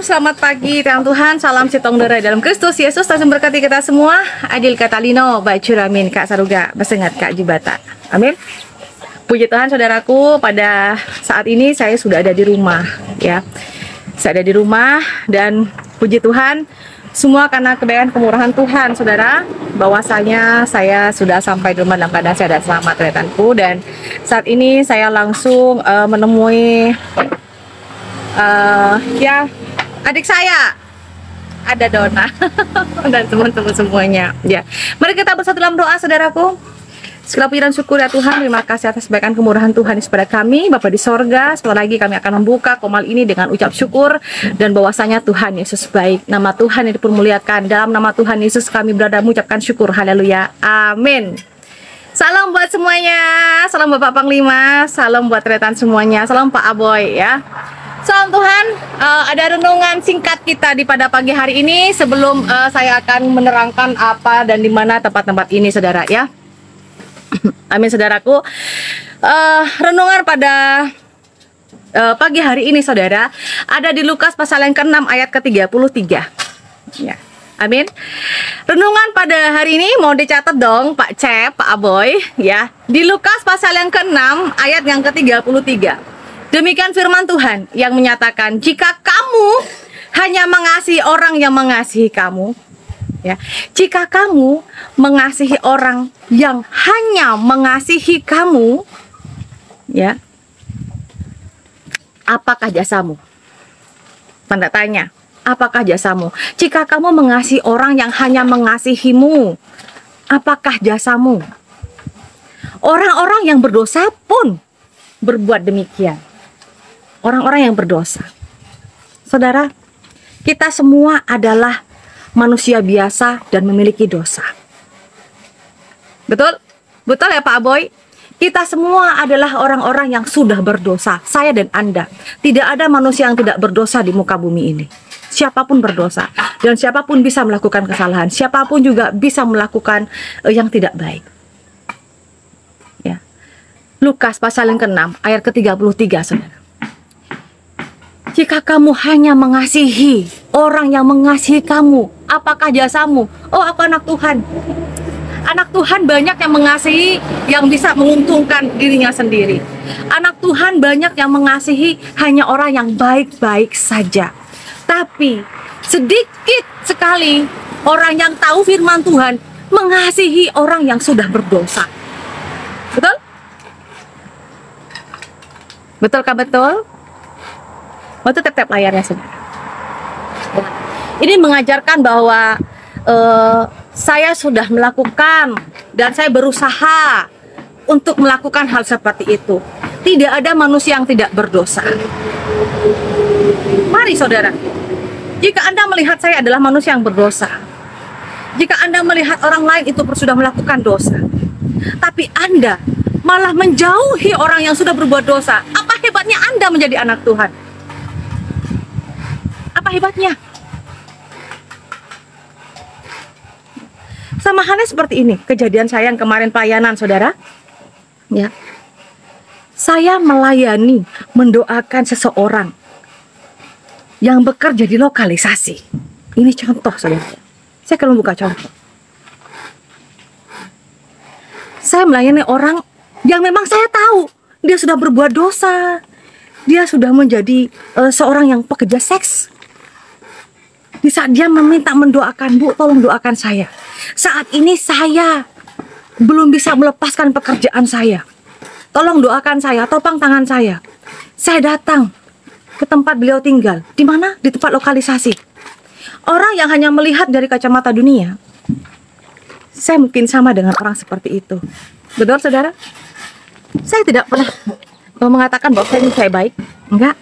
selamat pagi Tuhan, salam sitong dera dalam Kristus Yesus, Tuhan berkati kita semua. Adil Katalino, Baik Curamin, Kak Saruga, Besengat Kak Jibata. Amin. Puji Tuhan saudaraku, pada saat ini saya sudah ada di rumah ya. Saya ada di rumah dan puji Tuhan semua karena kebaikan kemurahan Tuhan saudara, bahwasanya saya sudah sampai di rumah dalam keadaan sehat dan selamat rekanku. Dan saat ini saya langsung menemui ya adik saya, ada Dona dan teman-teman semuanya ya. Mari kita bersatu dalam doa saudaraku. Segala puji dan syukur ya Tuhan, terima kasih atas kebaikan kemurahan Tuhan kepada kami Bapa di sorga. Setelah lagi kami akan membuka komal ini dengan ucap syukur dan bahwasanya Tuhan Yesus baik. Nama Tuhan yang dipermuliakan. Dalam nama Tuhan Yesus kami berada mengucapkan syukur. Haleluya, amin. Salam buat semuanya, salam Bapak Panglima, salam buat rekan semuanya, salam Pak Aboy ya. Salam Tuhan, ada renungan singkat kita di pada pagi hari ini sebelum saya akan menerangkan apa dan di mana tempat-tempat ini saudara ya. Amin saudaraku. Renungan pada pagi hari ini saudara ada di Lukas pasal yang ke-6 ayat ke-33 ya. Amin. Renungan pada hari ini mau dicatat dong Pak Cep, Pak Aboy ya. Di Lukas pasal yang ke-6 ayat yang ke-33. Demikian firman Tuhan yang menyatakan, jika kamu hanya mengasihi orang yang mengasihi kamu ya, jika kamu mengasihi orang yang hanya mengasihi kamu ya, apakah jasamu? Tanda tanya, apakah jasamu? Jika kamu mengasihi orang yang hanya mengasihimu, apakah jasamu? Orang-orang yang berdosa pun berbuat demikian. Orang-orang yang berdosa. Saudara, kita semua adalah manusia biasa dan memiliki dosa. Betul? Betul ya Pak Aboy? Kita semua adalah orang-orang yang sudah berdosa. Saya dan Anda. Tidak ada manusia yang tidak berdosa di muka bumi ini. Siapapun berdosa. Dan siapapun bisa melakukan kesalahan. Siapapun juga bisa melakukan yang tidak baik. Ya. Lukas pasal yang ke-6 ayat ke-33 saudara. Jika kamu hanya mengasihi orang yang mengasihi kamu, apakah jasamu? Oh, aku anak Tuhan. Anak Tuhan banyak yang mengasihi yang bisa menguntungkan dirinya sendiri. Anak Tuhan banyak yang mengasihi hanya orang yang baik-baik saja. Tapi sedikit sekali orang yang tahu firman Tuhan mengasihi orang yang sudah berdosa. Betul? Betulkah betul? Waktu tap-tap layarnya saudara. Ini mengajarkan bahwa saya sudah melakukan dan saya berusaha untuk melakukan hal seperti itu. Tidak ada manusia yang tidak berdosa. Mari saudara, jika Anda melihat saya adalah manusia yang berdosa, jika Anda melihat orang lain itu sudah melakukan dosa, tapi Anda malah menjauhi orang yang sudah berbuat dosa, apa hebatnya Anda menjadi anak Tuhan? Apa hebatnya? Sama halnya seperti ini kejadian saya yang kemarin pelayanan saudara ya. Saya melayani, mendoakan seseorang yang bekerja di lokalisasi. Ini contoh saudara. Saya akan membuka contoh. Saya melayani orang yang memang saya tahu dia sudah berbuat dosa. Dia sudah menjadi seorang yang pekerja seks. Di saat dia meminta mendoakan, Bu, tolong doakan saya. Saat ini saya belum bisa melepaskan pekerjaan saya. Tolong doakan saya, topang tangan saya. Saya datang ke tempat beliau tinggal. Di mana? Di tempat lokalisasi. Orang yang hanya melihat dari kacamata dunia, saya mungkin sama dengan orang seperti itu. Betul, saudara? Saya tidak pernah mengatakan bahwa saya baik. Enggak.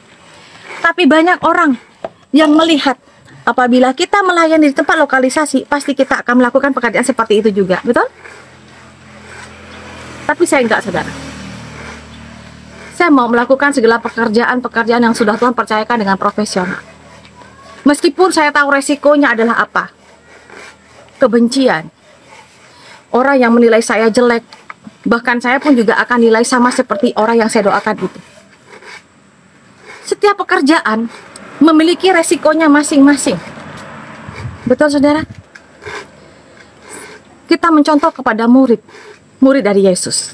Tapi banyak orang yang melihat apabila kita melayani di tempat lokalisasi, pasti kita akan melakukan pekerjaan seperti itu juga, betul? Tapi saya enggak, saudara. Saya mau melakukan segala pekerjaan-pekerjaan yang sudah Tuhan percayakan dengan profesional. Meskipun saya tahu resikonya adalah apa? Kebencian. Orang yang menilai saya jelek, bahkan saya pun juga akan nilai sama seperti orang yang saya doakan itu. Setiap pekerjaan memiliki resikonya masing-masing. Betul saudara? Kita mencontoh kepada murid dari Yesus.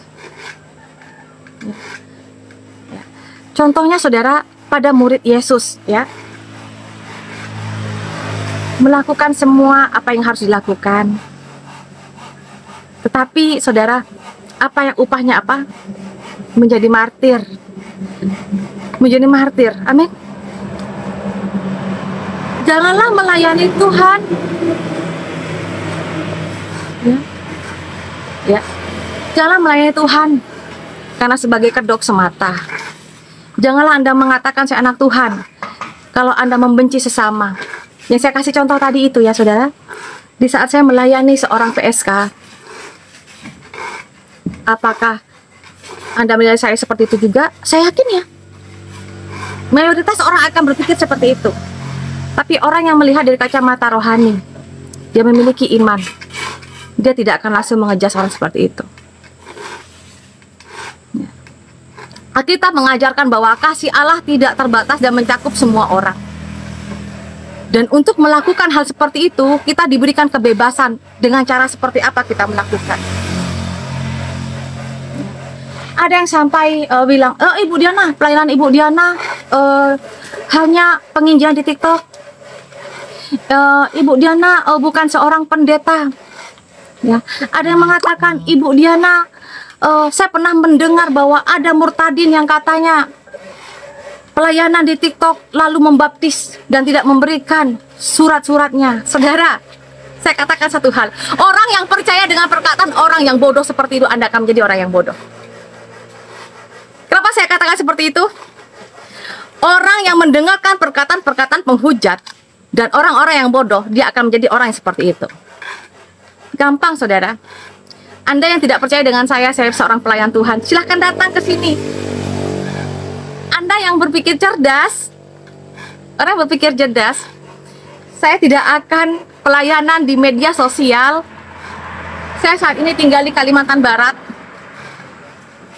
Contohnya saudara pada murid Yesus, ya, melakukan semua apa yang harus dilakukan. Tetapi saudara, apa yang upahnya apa? Menjadi martir. Menjadi martir. Amin. Janganlah melayani Tuhan. Ya. Janganlah melayani Tuhan karena sebagai kedok semata. Janganlah Anda mengatakan saya anak Tuhan kalau Anda membenci sesama. Yang saya kasih contoh tadi itu ya saudara. Di saat saya melayani seorang PSK, apakah Anda melihat saya seperti itu juga? Saya yakin ya. Mayoritas orang akan berpikir seperti itu. Tapi orang yang melihat dari kacamata rohani, dia memiliki iman, dia tidak akan langsung mengejar orang seperti itu. Alkitab mengajarkan bahwa kasih Allah tidak terbatas dan mencakup semua orang. Dan untuk melakukan hal seperti itu, kita diberikan kebebasan dengan cara seperti apa kita melakukan. Ada yang sampai bilang, Ibu Diana, pelayanan Ibu Diana hanya penginjilan di TikTok. Ibu Diana bukan seorang pendeta. Ya, ada yang mengatakan, Ibu Diana, saya pernah mendengar bahwa ada murtadin yang katanya pelayanan di TikTok lalu membaptis dan tidak memberikan surat-suratnya. Saudara, saya katakan satu hal, orang yang percaya dengan perkataan orang yang bodoh seperti itu, Anda akan menjadi orang yang bodoh. Kenapa saya katakan seperti itu? Orang yang mendengarkan perkataan-perkataan penghujat dan orang-orang yang bodoh, dia akan menjadi orang yang seperti itu. Gampang saudara. Anda yang tidak percaya dengan saya seorang pelayan Tuhan, silahkan datang ke sini. Anda yang berpikir cerdas, orang berpikir cerdas, saya tidak akan pelayanan di media sosial. Saya saat ini tinggal di Kalimantan Barat.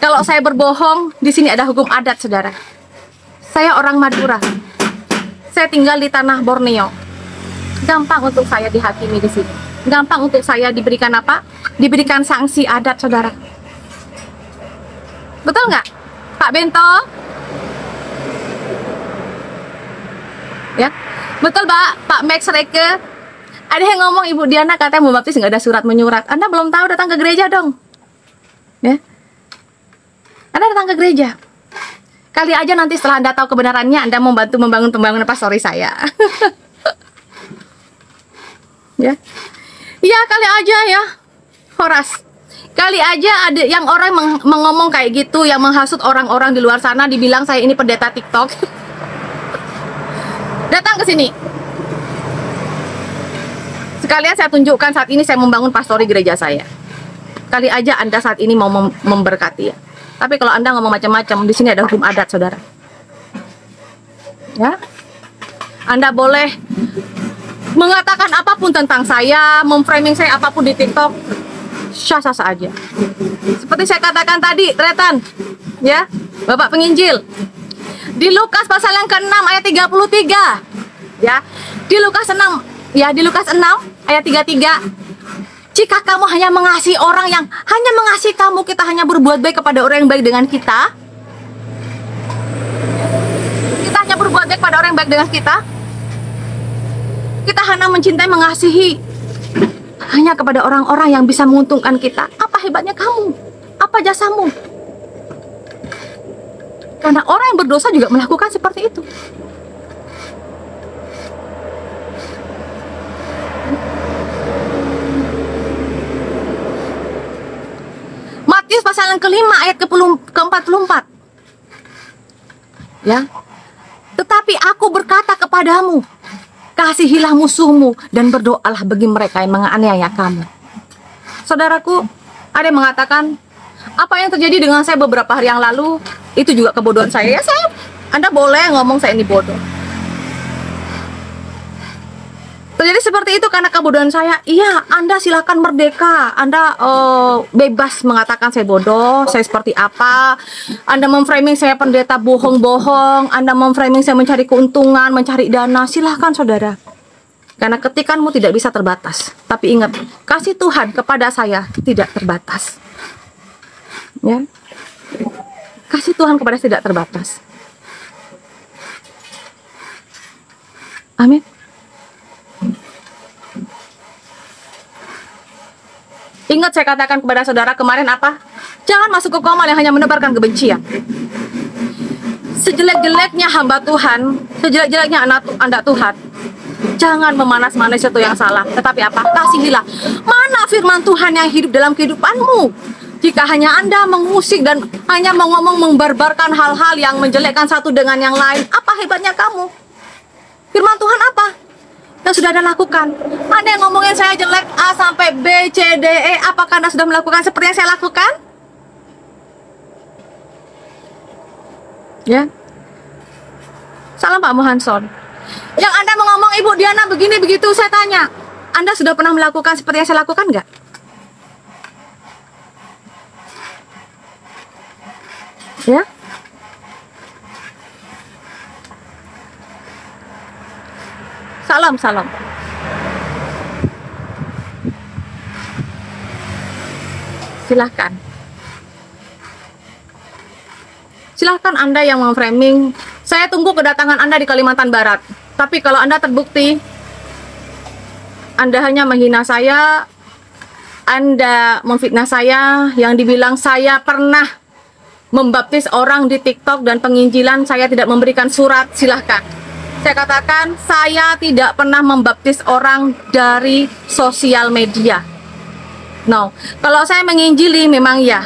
Kalau saya berbohong, di sini ada hukum adat, saudara. Saya orang Madura. Saya tinggal di tanah Borneo. Gampang untuk saya dihakimi di sini. Gampang untuk saya diberikan apa? Diberikan sanksi adat, saudara. Betul nggak, Pak Bento? Ya, betul Pak Max Reke. Ada yang ngomong Ibu Diana katanya mau baptis nggak ada surat menyurat. Anda belum tahu, datang ke gereja dong. Ya, Anda datang ke gereja. Kali aja nanti setelah Anda tahu kebenarannya, Anda membantu membangun pembangunan pastori saya. Ya, iya kali aja ya, Horas. Kali aja ada yang orang mengomong kayak gitu, yang menghasut orang-orang di luar sana, dibilang saya ini pendeta TikTok. Datang ke sini. Sekalian saya tunjukkan saat ini saya membangun pastori gereja saya. Kali aja Anda saat ini mau memberkati ya. Tapi kalau Anda ngomong macam-macam, di sini ada hukum adat, saudara. Ya, Anda boleh mengatakan apapun tentang saya, memframing saya apapun di TikTok, sah-sah saja. Seperti saya katakan tadi, Tretan, ya, Bapak Penginjil, di Lukas pasal yang ke-6 ayat 33, ya, di Lukas 6, ya, di Lukas 6 ayat 33. Jika kamu hanya mengasihi orang yang hanya mengasihi kamu, kita hanya berbuat baik kepada orang yang baik dengan kita. Kita hanya berbuat baik kepada orang yang baik dengan kita. Kita hanya mencintai, mengasihi hanya kepada orang-orang yang bisa menguntungkan kita. Apa hebatnya kamu? Apa jasamu? Karena orang yang berdosa juga melakukan seperti itu. Matius pasal yang ke-5 ayat ke-44. Ya. Tetapi aku berkata kepadamu, kasihilah musuhmu dan berdoalah bagi mereka yang menganiaya kamu. Saudaraku, ada yang mengatakan, apa yang terjadi dengan saya beberapa hari yang lalu itu juga kebodohan saya. Ya, Anda boleh ngomong saya ini bodoh. Terjadi seperti itu karena kebodohan saya. Iya, Anda silakan merdeka. Anda bebas mengatakan saya bodoh, saya seperti apa. Anda memframing saya pendeta bohong-bohong. Anda memframing saya mencari keuntungan, mencari dana. Silahkan saudara. Karena ketikanmu tidak bisa terbatas. Tapi ingat, kasih Tuhan kepada saya tidak terbatas. Ya. Kasih Tuhan kepada saya tidak terbatas. Amin. Ingat saya katakan kepada saudara kemarin apa? Jangan masuk ke komal yang hanya menebarkan kebencian. Sejelek-jeleknya hamba Tuhan, sejelek-jeleknya anak Tuhan, jangan memanas-manas itu yang salah. Tetapi apa? Kasihilah. Mana firman Tuhan yang hidup dalam kehidupanmu? Jika hanya Anda mengusik dan hanya mengomong membarbarkan hal-hal yang menjelekkan satu dengan yang lain, apa hebatnya kamu? Firman Tuhan apa yang sudah Anda lakukan? Anda yang ngomongin saya jelek A sampai B, C, D, E, apakah Anda sudah melakukan seperti yang saya lakukan? Ya. Salam Pak Mohanson. Yang Anda mengomong Ibu Diana begini begitu, saya tanya, Anda sudah pernah melakukan seperti yang saya lakukan nggak? Ya. Salam. Silahkan. Silahkan Anda yang memframing. Saya tunggu kedatangan Anda di Kalimantan Barat. Tapi kalau Anda terbukti Anda hanya menghina saya, Anda memfitnah saya, yang dibilang saya pernah membaptis orang di TikTok dan penginjilan, saya tidak memberikan surat, silahkan. Saya katakan, saya tidak pernah membaptis orang dari sosial media. No, kalau saya menginjili memang iya.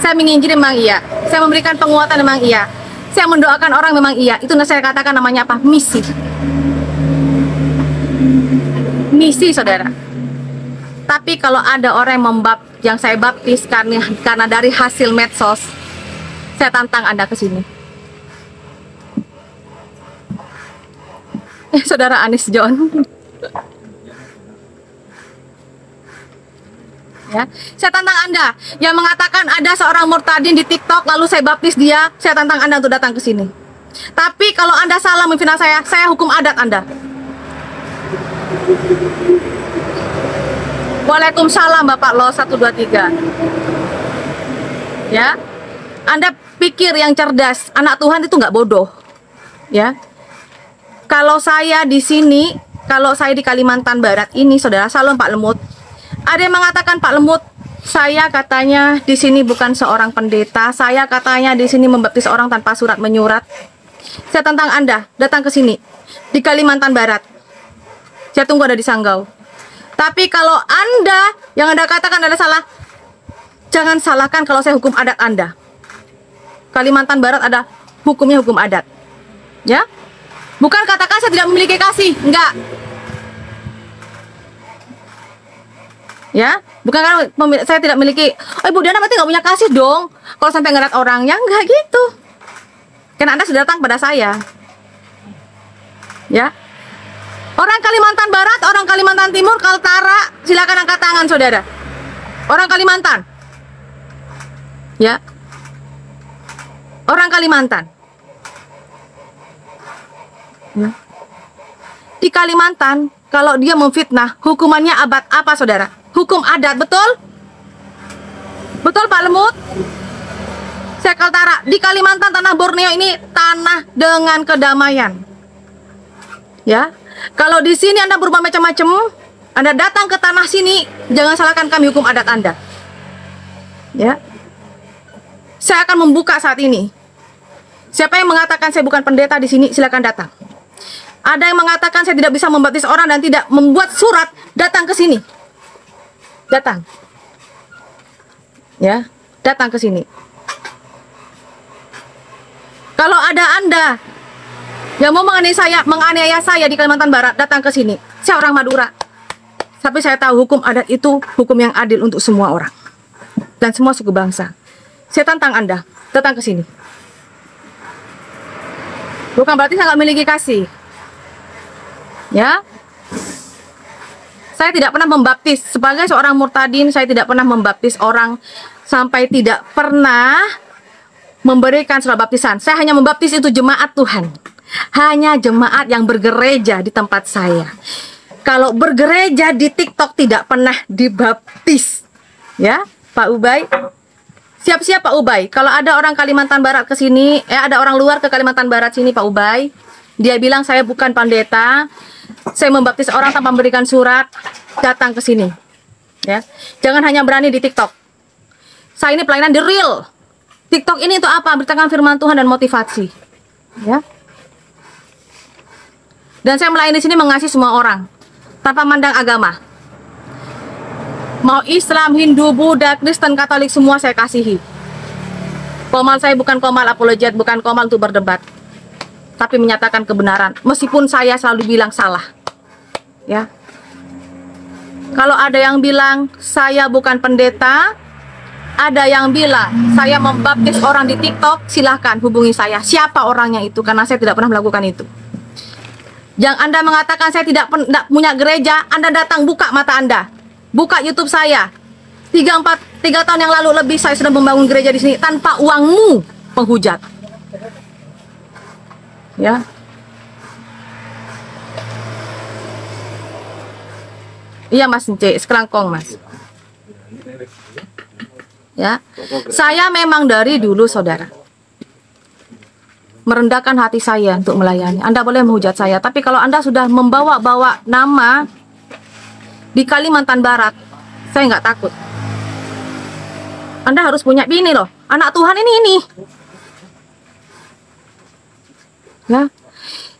Saya menginjili memang iya. Saya memberikan penguatan memang iya. Saya mendoakan orang memang iya. Itu saya katakan namanya apa? Misi. Misi, saudara. Tapi kalau ada orang yang saya baptis karena dari hasil medsos, saya tantang Anda ke sini. Saudara Anis John. Ya, saya tantang Anda yang mengatakan ada seorang murtadin di TikTok lalu saya baptis dia, saya tantang Anda untuk datang ke sini. Tapi kalau Anda salah memfitnah saya hukum adat Anda. Waalaikumsalam Bapak Lo 123. Ya. Anda pikir yang cerdas, anak Tuhan itu nggak bodoh. Ya. Kalau saya di sini, kalau saya di Kalimantan Barat ini, saudara, salam Pak Lemut. Ada yang mengatakan Pak Lemut, saya katanya di sini bukan seorang pendeta, saya katanya di sini membaptis orang tanpa surat menyurat. Saya tantang Anda, datang ke sini di Kalimantan Barat. Saya tunggu Anda di Sanggau. Tapi kalau Anda yang Anda katakan adalah salah, jangan salahkan kalau saya hukum adat Anda. Kalimantan Barat ada hukumnya hukum adat. Ya? Bukan katakan saya tidak memiliki kasih, enggak. Ya, bukan karena saya tidak memiliki. Oh, Ibu Diana berarti nggak punya kasih dong. Kalau sampai ngerat orangnya, enggak gitu. Karena Anda sudah datang pada saya. Ya. Orang Kalimantan Barat, orang Kalimantan Timur, Kaltara, silakan angkat tangan, saudara. Orang Kalimantan. Ya. Orang Kalimantan. Ya. Di Kalimantan, kalau dia memfitnah, hukumannya abad apa, saudara? Hukum adat, betul? Betul, Pak Lemut? Saya Kaltara. Di Kalimantan, tanah Borneo ini tanah dengan kedamaian. Ya. Kalau di sini Anda berubah macam-macam, Anda datang ke tanah sini, jangan salahkan kami hukum adat Anda. Ya. Saya akan membuka saat ini. Siapa yang mengatakan saya bukan pendeta di sini, silakan datang. Ada yang mengatakan saya tidak bisa membaptis orang dan tidak membuat surat, datang ke sini. Datang. Ya, datang ke sini. Kalau ada Anda yang mau menganiaya saya di Kalimantan Barat, datang ke sini. Saya orang Madura. Tapi saya tahu hukum adat itu hukum yang adil untuk semua orang dan semua suku bangsa. Saya tantang Anda, datang ke sini. Bukan berarti saya nggak memiliki kasih. Ya, Saya tidak pernah membaptis. Sebagai seorang murtadin, saya tidak pernah membaptis orang sampai tidak pernah memberikan surat baptisan. Saya hanya membaptis itu jemaat Tuhan. Hanya jemaat yang bergereja di tempat saya. Kalau bergereja di TikTok tidak pernah dibaptis. Ya, Pak Ubay. Siap-siap Pak Ubay. Kalau ada orang Kalimantan Barat ke sini, ada orang luar ke Kalimantan Barat sini Pak Ubay. Dia bilang saya bukan pendeta. Saya membaptis orang tanpa memberikan surat, datang ke sini. Ya. Jangan hanya berani di TikTok. Saya ini pelayanan di real. TikTok ini untuk apa? Beritakan firman Tuhan dan motivasi. Ya. Dan saya melayani di sini mengasihi semua orang tanpa mandang agama. Mau Islam, Hindu, Buddha, Kristen, Katolik, semua saya kasihi. Komal saya bukan komal apologet, bukan komal untuk berdebat, tapi menyatakan kebenaran. Meskipun saya selalu bilang salah. Ya. Kalau ada yang bilang saya bukan pendeta, ada yang bilang saya membaptis orang di TikTok, silahkan hubungi saya. Siapa orangnya itu? Karena saya tidak pernah melakukan itu. Yang Anda mengatakan saya tidak punya gereja, Anda datang buka mata Anda. Buka YouTube saya. 3 tahun yang lalu lebih saya sudah membangun gereja di sini tanpa uangmu, penghujat. Ya. Iya Mas Nce, sekelangkong Mas. Ya. Saya memang dari dulu saudara merendahkan hati saya untuk melayani. Anda boleh menghujat saya, tapi kalau Anda sudah membawa-bawa nama di Kalimantan Barat, saya nggak takut. Anda harus punya bini loh, anak Tuhan ini. Ya,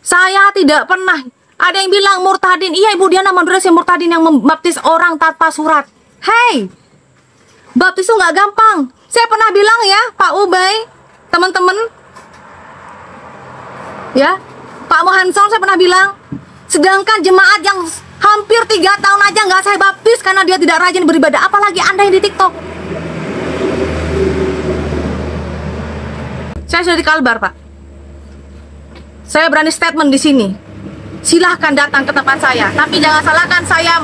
saya tidak pernah. Ada yang bilang murtadin, iya Ibu Diana Mandura si murtadin yang membaptis orang tanpa surat. Hey, baptis itu nggak gampang. Saya pernah bilang ya Pak Ubay, teman-teman, ya Pak Mohanson, saya pernah bilang, sedangkan jemaat yang hampir 3 tahun aja nggak saya baptis karena dia tidak rajin beribadah, apalagi Anda yang di TikTok. Saya sudah di Kalbar Pak. Saya berani statement di sini. Silahkan datang ke tempat saya, tapi jangan salahkan saya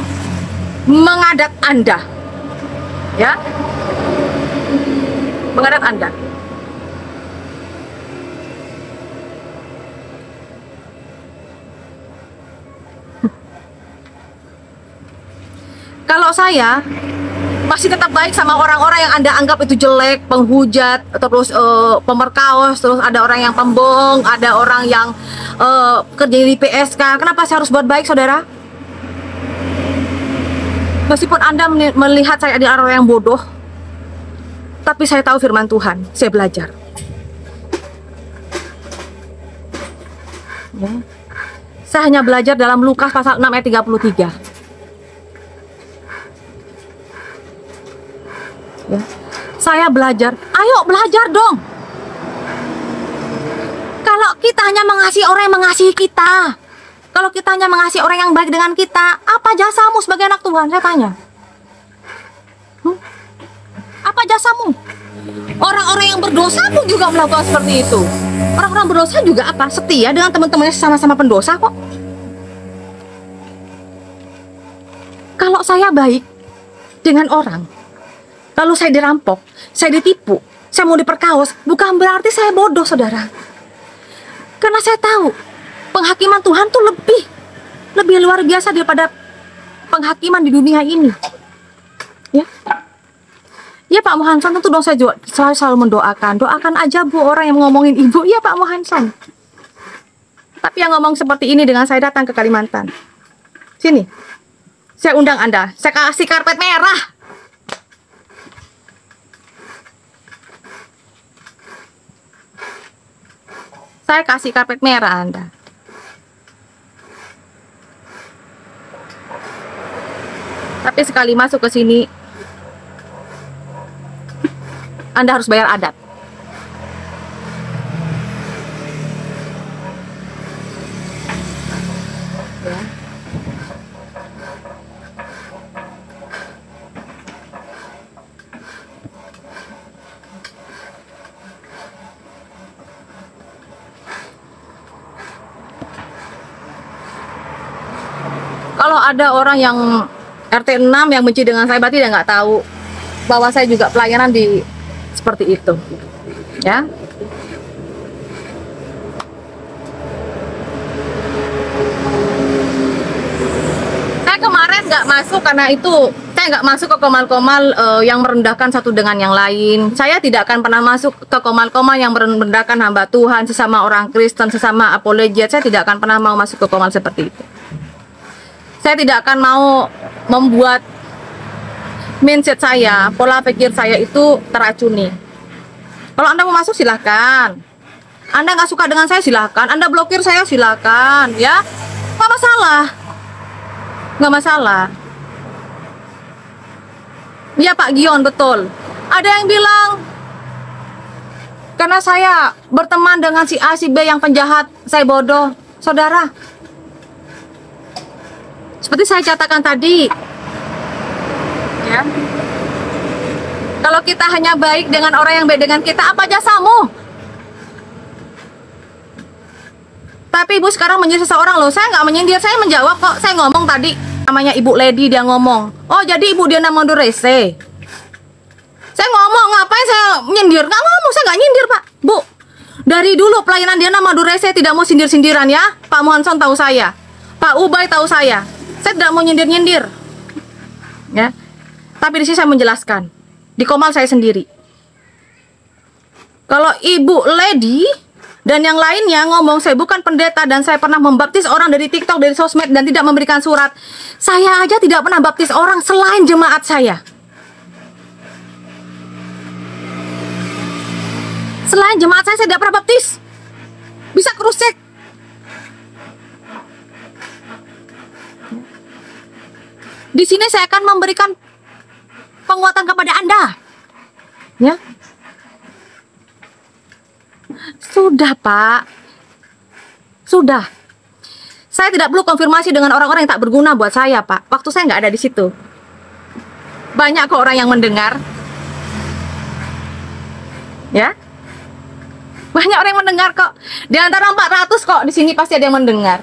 mengadat Anda. Ya, mengadat Anda. Kalau saya masih tetap baik sama orang-orang yang Anda anggap itu jelek, penghujat, terus pemerkaos, terus ada orang yang pembohong, ada orang yang kerja di PSK. Kenapa saya harus buat baik, saudara? Meskipun Anda melihat saya di orang yang bodoh, tapi saya tahu firman Tuhan, saya belajar. Ya. Saya hanya belajar dalam Lukas pasal 6 ayat 33. Ya. Saya belajar, ayo belajar dong. Kalau kita hanya mengasihi orang yang mengasihi kita, kalau kita hanya mengasihi orang yang baik dengan kita, apa jasamu sebagai anak Tuhan? Saya tanya. Apa jasamu? Orang-orang yang berdosa pun juga melakukan seperti itu. Orang-orang berdosa juga apa? Setia dengan teman-temannya sama-sama pendosa kok. Kalau saya baik dengan orang, lalu saya dirampok, saya ditipu, saya mau diperkaos, bukan berarti saya bodoh, saudara. Karena saya tahu penghakiman Tuhan tuh lebih luar biasa daripada penghakiman di dunia ini. Ya, ya Pak Mohanson, tentu dong saya selalu mendoakan. Doakan aja Bu orang yang ngomongin Ibu. Iya Pak Mohanson. Tapi yang ngomong seperti ini dengan saya datang ke Kalimantan. Sini, saya undang Anda, saya kasih karpet merah. Saya kasih karpet merah Anda. Tapi sekali masuk ke sini, Anda harus bayar adat. Ya. Kalau ada orang yang RT 6 yang benci dengan saya berarti dia nggak tahu bahwa saya juga pelayanan di seperti itu, ya. Saya kemarin nggak masuk karena itu, saya nggak masuk ke komal-komal yang merendahkan satu dengan yang lain. Saya tidak akan pernah masuk ke komal-komal yang merendahkan hamba Tuhan, sesama orang Kristen, sesama apologet. Saya tidak akan pernah mau masuk ke komal seperti itu. Saya tidak akan mau membuat mindset saya, pola pikir saya itu teracuni. Kalau Anda mau masuk silahkan. Anda nggak suka dengan saya silahkan. Anda blokir saya silahkan, ya. Nggak masalah. Nggak masalah. Ya Pak Gion, betul. Ada yang bilang karena saya berteman dengan si A, si B yang penjahat, saya bodoh. Saudara, seperti saya katakan tadi, ya, kalau kita hanya baik dengan orang yang baik dengan kita, apa jasamu? Tapi ibu sekarang menyindir seseorang loh. Saya nggak menyindir, saya menjawab kok. Saya ngomong tadi, namanya Ibu Lady, dia ngomong, oh jadi Ibu Diana Mondorese. Saya ngomong, ngapain saya nyindir? Nggak ngomong, saya nggak nyindir Pak. Bu, dari dulu pelayanan Diana Mondorese tidak mau sindir-sindiran ya. Pak Muhanson tahu saya, Pak Ubay tahu saya tidak mau nyindir-nyindir, ya. Tapi di sini saya menjelaskan, di komal saya sendiri. Kalau Ibu Lady dan yang lainnya ngomong saya bukan pendeta dan saya pernah membaptis orang dari TikTok, dari sosmed dan tidak memberikan surat. Saya aja tidak pernah baptis orang selain jemaat saya. Selain jemaat saya tidak pernah baptis. Bisa cross check. Di sini saya akan memberikan penguatan kepada Anda, ya. Sudah Pak, sudah. Saya tidak perlu konfirmasi dengan orang-orang yang tak berguna buat saya Pak. Waktu saya nggak ada di situ. Banyak kok orang yang mendengar, ya. Banyak orang yang mendengar kok. Di antara 400 kok di sini pasti ada yang mendengar.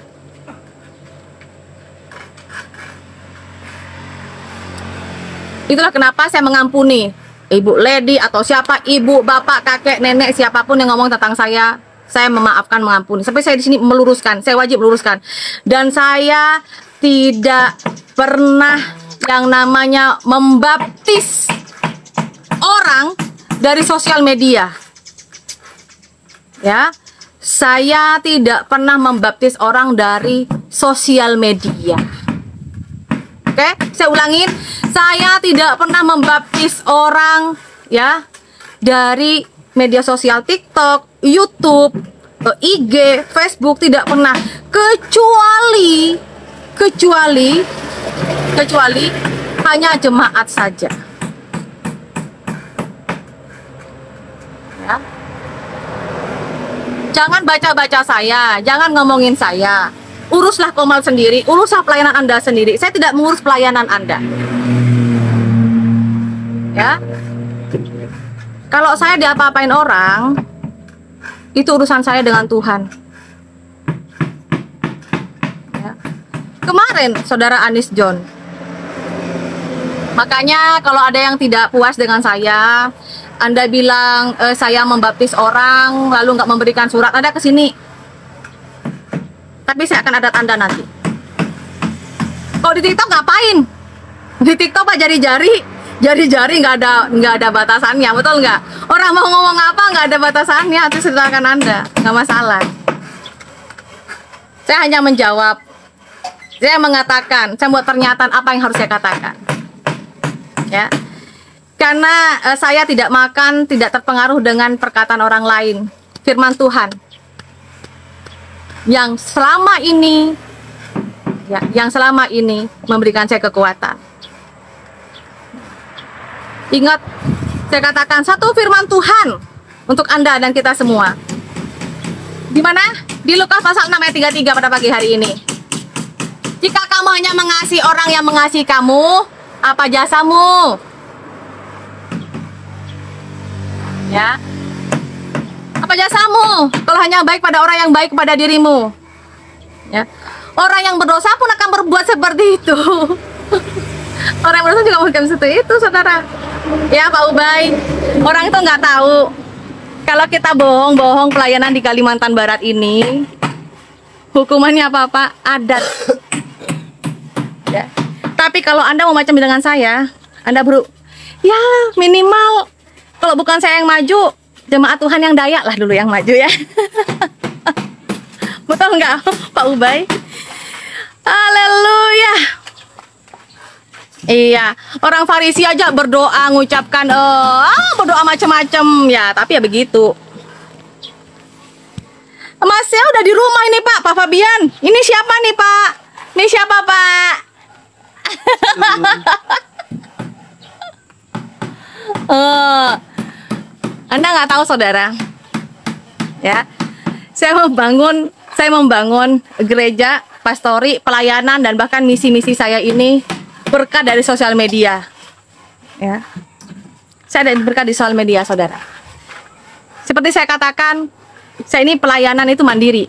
Itulah kenapa saya mengampuni Ibu Lady atau siapa, ibu, bapak, kakek, nenek, siapapun yang ngomong tentang saya memaafkan, mengampuni. Sampai saya di sini meluruskan, saya wajib meluruskan. Dan saya tidak pernah yang namanya membaptis orang dari sosial media. Ya, saya tidak pernah membaptis orang dari sosial media. Oke, saya ulangin, saya tidak pernah membaptis orang, ya, dari media sosial TikTok, YouTube, IG, Facebook, tidak pernah, kecuali hanya jemaat saja. Ya. Jangan baca-baca saya, jangan ngomongin saya. Uruslah komal sendiri, uruslah pelayanan Anda sendiri. Saya tidak mengurus pelayanan Anda. Ya. Kalau saya diapa-apain orang, itu urusan saya dengan Tuhan. Ya. Kemarin Saudara Anis John. Makanya kalau ada yang tidak puas dengan saya, Anda bilang saya membaptis orang lalu nggak memberikan surat, Anda ke sini. Tapi saya akan adat Anda nanti. Kalau di TikTok ngapain? Di TikTok Pak jari-jari nggak ada batasannya, betul nggak? Orang mau ngomong apa nggak ada batasannya, itu silakan Anda, nggak masalah. Saya hanya menjawab, saya mengatakan, saya buat pernyataan apa yang harus saya katakan, ya. Karena saya tidak makan, tidak terpengaruh dengan perkataan orang lain. Firman Tuhan yang selama ini, ya, yang selama ini memberikan saya kekuatan. Ingat, saya katakan satu firman Tuhan untuk Anda dan kita semua. Di mana? Di Lukas pasal 6 ayat 33 pada pagi hari ini. Jika kamu hanya mengasihi orang yang mengasihi kamu, apa jasamu? Ya. Apa jasamu kalau hanya baik pada orang yang baik kepada dirimu? Ya. Orang yang berdosa pun akan berbuat seperti itu. Orang yang berusaha juga mungkin seperti itu, saudara. Ya, Pak Ubay. Orang itu nggak tahu kalau kita bohong-bohong pelayanan di Kalimantan Barat ini, hukumannya apa-apa? Adat. Ya. Tapi kalau Anda mau macam dengan saya, Anda ya minimal kalau bukan saya yang maju, jemaat Tuhan yang Dayak lah dulu yang maju ya. Betul nggak, Pak Ubay? Haleluya. Iya, orang Farisi aja berdoa ngucapkan berdoa macam-macam ya, tapi ya begitu. Masnya udah di rumah ini Pak, Pak Fabian. Ini siapa nih Pak? Ini siapa Pak? Anda nggak tahu saudara, ya. Saya membangun gereja, pastori, pelayanan dan bahkan misi-misi saya ini berkat dari sosial media, ya. Saya ada berkat di sosial media, saudara. Seperti saya katakan, saya ini pelayanan itu mandiri.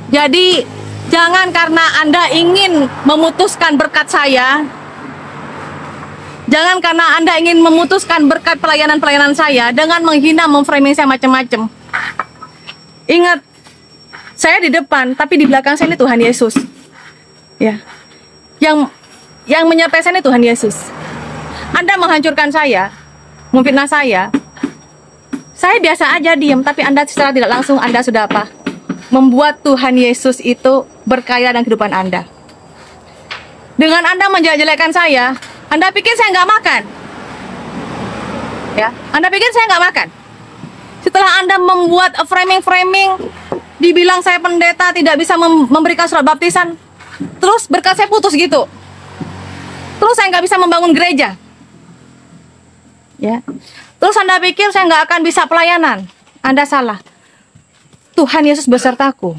Jadi jangan karena Anda ingin memutuskan berkat saya, jangan karena Anda ingin memutuskan berkat pelayanan saya dengan menghina, memframing saya macam-macam. Ingat, saya di depan, tapi di belakang saya ini Tuhan Yesus, ya. Yang menyertai saya ini Tuhan Yesus. Anda menghancurkan saya, memfitnah saya biasa aja diem, tapi Anda secara tidak langsung Anda sudah apa? Membuat Tuhan Yesus itu berkaya dalam kehidupan Anda. Dengan Anda menjelek-jelekan saya, Anda pikir saya nggak makan? Ya, Anda pikir saya nggak makan? Setelah Anda membuat framing, dibilang saya pendeta tidak bisa memberikan surat baptisan, terus berkat saya putus gitu. Terus saya nggak bisa membangun gereja, ya. Terus Anda pikir saya nggak akan bisa pelayanan? Anda salah. Tuhan Yesus besertaku,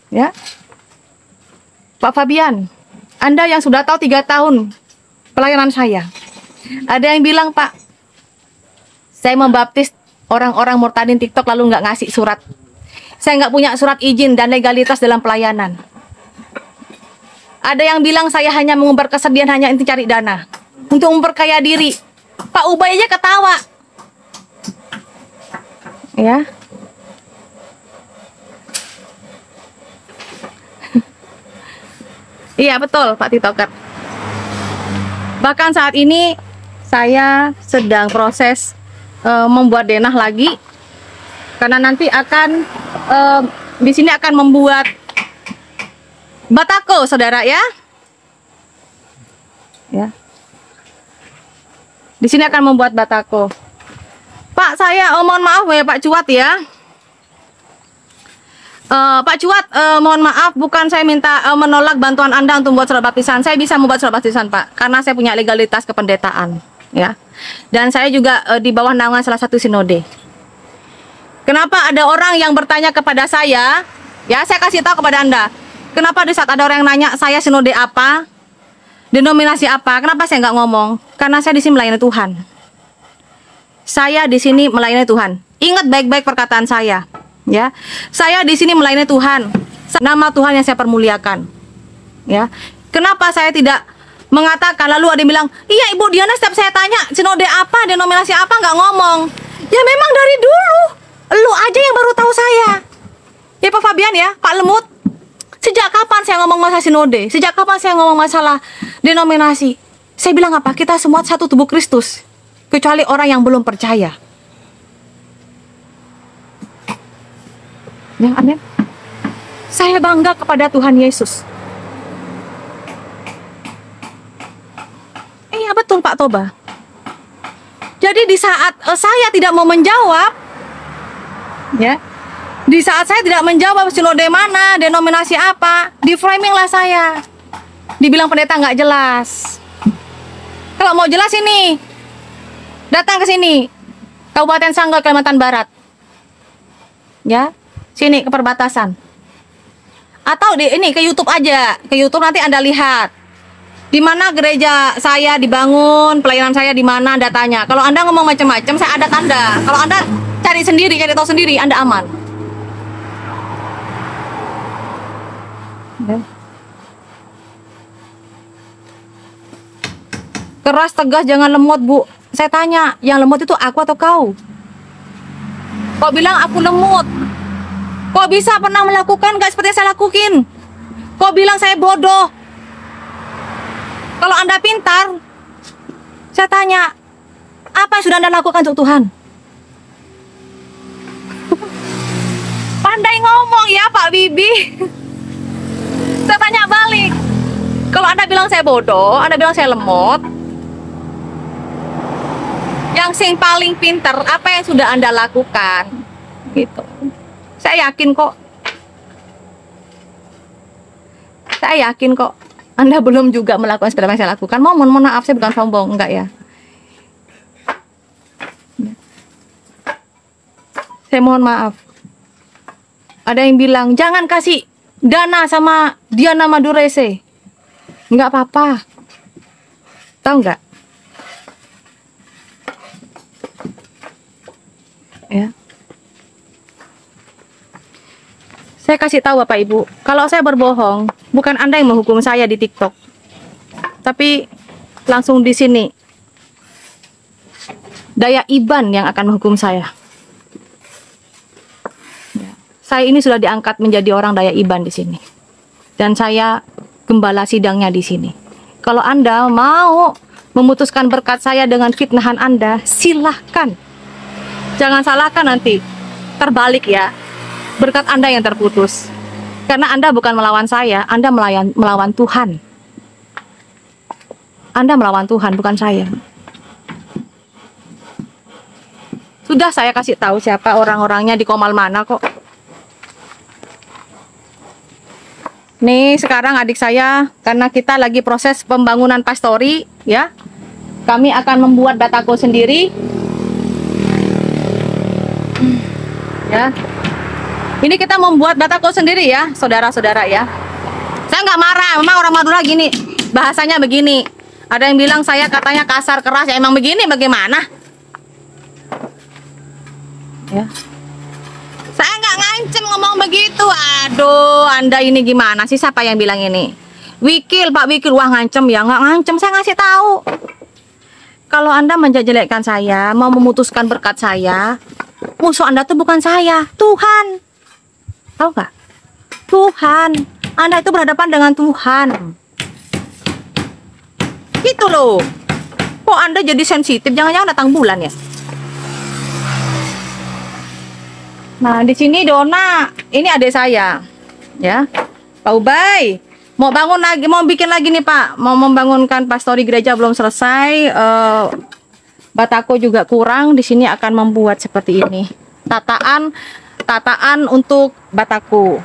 ya. Pak Fabian, Anda yang sudah tahu 3 tahun pelayanan saya, ada yang bilang Pak, saya membaptis orang-orang murtadin TikTok lalu nggak ngasih surat. Saya nggak punya surat izin dan legalitas dalam pelayanan. Ada yang bilang saya hanya mengumbar kesedihan hanya untuk cari dana, untuk memperkaya diri. Pak Ubay aja ketawa. Ya. Iya betul Pak TikToker. Bahkan saat ini saya sedang proses membuat denah lagi, karena nanti akan di sini akan membuat batako, saudara ya. Ya. Di sini akan membuat batako. Pak, saya mohon maaf ya Pak Cuat ya. Pak Cuat, mohon maaf, bukan saya minta menolak bantuan Anda untuk membuat surat baptisan. Saya bisa membuat surat baptisan, Pak, karena saya punya legalitas kependetaan, ya. Dan saya juga di bawah naungan salah satu sinode. Kenapa ada orang yang bertanya kepada saya? Ya, saya kasih tahu kepada Anda. Kenapa di saat ada orang yang nanya saya sinode apa, denominasi apa, kenapa saya nggak ngomong? Karena saya di sini melayani Tuhan. Saya di sini melayani Tuhan. Ingat baik-baik perkataan saya, ya. Saya di sini melayani Tuhan. Nama Tuhan yang saya permuliakan, ya. Kenapa saya tidak mengatakan lalu ada yang bilang, iya Ibu Diana setiap saya tanya sinode apa, denominasi apa nggak ngomong? Ya memang dari dulu, lu aja yang baru tahu saya. Ya Pak Fabian ya, Pak Lemut. Sejak kapan saya ngomong masalah sinode? Sejak kapan saya ngomong masalah denominasi? Saya bilang apa? Kita semua satu tubuh Kristus, kecuali orang yang belum percaya. Ya, amin. Saya bangga kepada Tuhan Yesus. Iya betul Pak Toba. Jadi di saat saya tidak mau menjawab, ya, di saat saya tidak menjawab sinode mana, denominasi apa, di framing lah saya. Dibilang pendeta nggak jelas. Kalau mau jelas ini, datang ke sini, Kabupaten Sanggau, Kalimantan Barat. Ya, sini ke perbatasan. Atau ini ke YouTube aja, ke YouTube nanti Anda lihat. Di mana gereja saya dibangun, pelayanan saya di mana, Anda tanya. Kalau Anda ngomong macam-macam, saya adat Anda. Kalau Anda cari sendiri, cari tahu sendiri, Anda aman. Keras, tegas, jangan lemot, Bu. Saya tanya, yang lemot itu aku atau kau? Kok bilang aku lemot? Kok bisa pernah melakukan gak seperti yang saya lakukan? Kok bilang saya bodoh? Kalau Anda pintar, saya tanya, apa yang sudah Anda lakukan untuk Tuhan? Pandai ngomong ya Pak Bibi. Saya tanya balik. Kalau Anda bilang saya bodoh, Anda bilang saya lemot, yang paling pintar apa yang sudah Anda lakukan? Gitu. Saya yakin kok. Saya yakin kok. Anda belum juga melakukan seperti apa yang saya lakukan. Mohon maaf, saya bukan sombong, enggak ya. Saya mohon maaf. Ada yang bilang jangan kasih dana sama Diana Madurese. Enggak apa-apa. Tahu nggak? Ya. Saya kasih tahu Bapak Ibu, kalau saya berbohong, bukan Anda yang menghukum saya di TikTok. Tapi langsung di sini daya iban yang akan menghukum saya. Ya. Saya ini sudah diangkat menjadi orang daya iban di sini. Dan saya gembala sidangnya di sini. Kalau Anda mau memutuskan berkat saya dengan fitnahan Anda, silahkan. Jangan salahkan nanti terbalik ya. Berkat Anda yang terputus. Karena Anda bukan melawan saya, Anda melawan Tuhan. Anda melawan Tuhan, bukan saya. Sudah saya kasih tahu siapa orang-orangnya di Komal mana kok. Nih sekarang adik saya, karena kita lagi proses pembangunan pastori, ya. Kami akan membuat batako sendiri. Ya. Ini kita membuat batako sendiri ya, saudara-saudara ya. Saya nggak marah, memang orang Madura gini, bahasanya begini. Ada yang bilang saya katanya kasar, keras, ya emang begini, bagaimana? Ya. Saya nggak ngancem ngomong begitu. Aduh, Anda ini gimana sih? Siapa yang bilang ini? Wikil, Pak Wikil, wah ngancem ya? Nggak ngancem, saya ngasih tahu. Kalau Anda menjelekkan saya, mau memutuskan berkat saya, musuh Anda tuh bukan saya, Tuhan. Tahu nggak? Tuhan. Anda itu berhadapan dengan Tuhan. Gitu loh. Kok Anda jadi sensitif? Jangan-jangan datang bulan ya? Nah, di sini Dona, ini adik saya. Ya. Pak Ubay, mau bangun lagi, mau bikin lagi nih, Pak. Mau membangunkan pastori gereja belum selesai. Batako juga kurang. Di sini akan membuat seperti ini. Tataan untuk batako.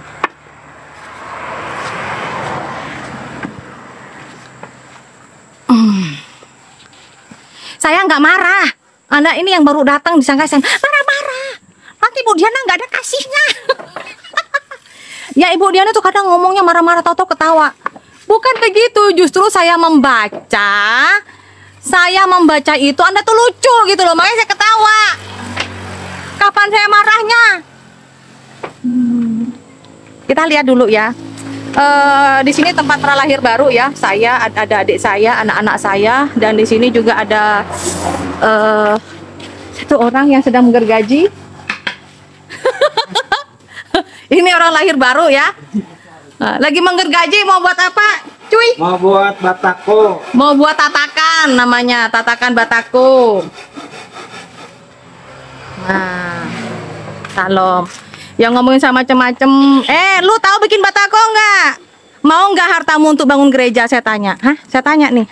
Saya nggak marah. Anda ini yang baru datang disangka saya marah-marah. Nanti Ibu Diana nggak ada kasihnya. Ya Ibu Diana tuh kadang ngomongnya marah-marah, tahu-tahu ketawa. Bukan begitu. Justru saya membaca itu Anda tuh lucu gitu loh. Makanya saya ketawa. Kapan saya marahnya? Kita lihat dulu ya. Di sini tempat pralahir baru ya. Saya ada adik saya, anak-anak saya, dan di sini juga ada satu orang yang sedang menggergaji. Ini orang lahir baru ya. Lagi menggergaji, mau buat apa, cuy? Mau buat batako. Mau buat tatakan, namanya tatakan batako. Nah, salam. Yang ngomongin sama macem-macem. Lu tahu bikin batako nggak? Mau nggak hartamu untuk bangun gereja? Saya tanya. Hah? Saya tanya nih.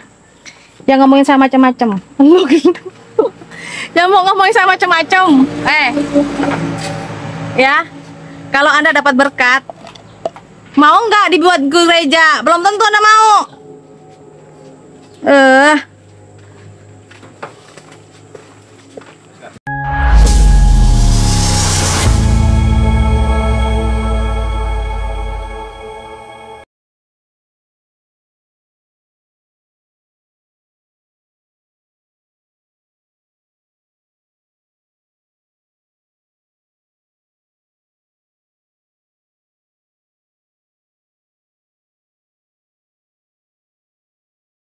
Yang ngomongin sama macem-macem. Yang mau ngomongin sama macem-macem. Ya. Kalau Anda dapat berkat, mau nggak dibuat gereja? Belum tentu Anda mau.